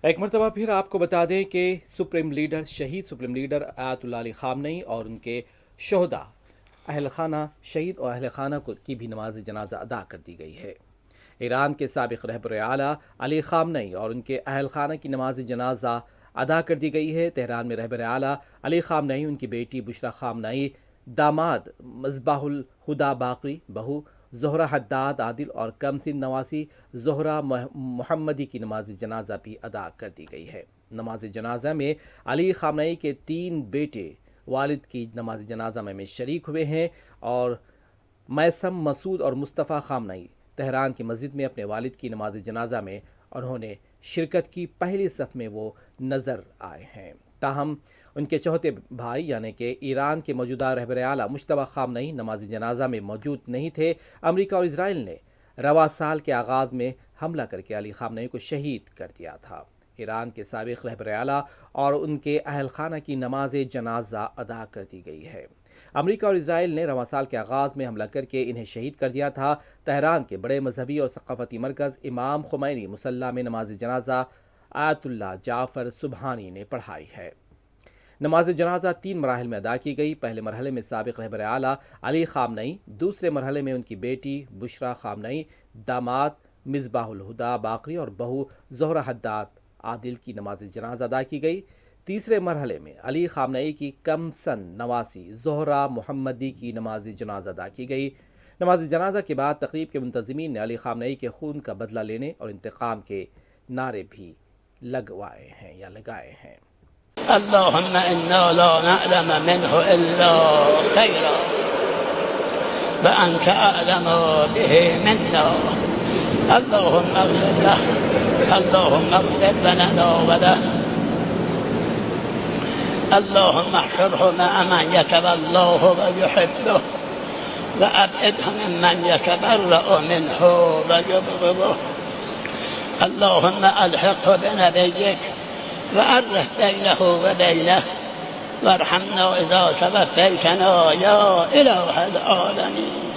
ایک مرتبہ پھر آپ کو بتا دیں کہ شہید سپریم لیڈر آیت اللہ علی خامنئی اور ان کے شہداء اہل خانہ شہید اور اہل خانہ کی بھی نماز جنازہ ادا کر دی گئی ہے۔ ایران کے سابق رہبر اعلیٰ علی خامنئی اور ان کے اہل خانہ کی نماز جنازہ ادا کر دی گئی ہے۔ تہران میں رہبر اعلیٰ علی خامنئی، ان کی بیٹی بشریٰ خامنئی، داماد مصباح الہدیٰ باقری، بہو زہرہ حداد عادل اور کم سن نواسی زہرہ محمدی کی نماز جنازہ بھی ادا کر دی گئی ہے۔ نماز جنازہ میں علی خامنئی کے 3 بیٹے والد کی نماز جنازہ میں شریک ہوئے ہیں اور میثم، مسعود اور مصطفیٰ خامنئی تہران کی مسجد میں اپنے والد کی نماز جنازہ میں انہوں نے شرکت کی، پہلی صف میں وہ نظر آئے ہیں۔ تاہم ان کے چوتھے بھائی یعنی کہ ایران کے موجودہ رہبر اعلیٰ مجتبیٰ خامنئی نماز جنازہ میں موجود نہیں تھے۔ امریکہ اور اسرائیل نے رواں سال کے آغاز میں حملہ کر کے علی خامنئی کو شہید کر دیا تھا۔ ایران کے سابق رہبر اعلیٰ اور ان کے اہل خانہ کی نماز جنازہ ادا کر دی گئی ہے۔ امریکہ اور اسرائیل نے رواں سال کے آغاز میں حملہ کر کے انہیں شہید کر دیا تھا۔ تہران کے بڑے مذہبی اور ثقافتی مرکز امام خمینی مصلی میں نماز جنازہ آیت اللہ جعفر سبحانی نے پڑھائی ہے۔ نماز جنازہ 3 مراحل میں ادا کی گئی۔ پہلے مرحلے میں سابق رہبر اعلیٰ علی خامنئی، دوسرے مرحلے میں ان کی بیٹی بشریٰ خامنئی، داماد مصباح الہدیٰ باقری اور بہو زہرہ حداد عادل کی نماز جنازہ ادا کی گئی۔ تیسرے مرحلے میں علی خامنئی کی کم سن نواسی زہرہ محمدی کی نماز جنازہ ادا کی گئی۔ نماز جنازہ کے بعد تقریب کے منتظمین نے علی خامنئی کے خون کا بدلہ لینے اور انتقام کے نعرے بھی لگائے ہیں۔ اللهم إنا لا نعلم منه إلا خيرا وأنت أعلم به منا اللهم اغفر له اللهم اغفر لنا وله اللهم احشره مع من يتولاه ويحبه وأبعده ممن يتبرأ منه ويبغضه اللهم ألحقه بنبيك وأرح بينه وبينه وارحمنا إذا توفيتنا يا إله العالمين.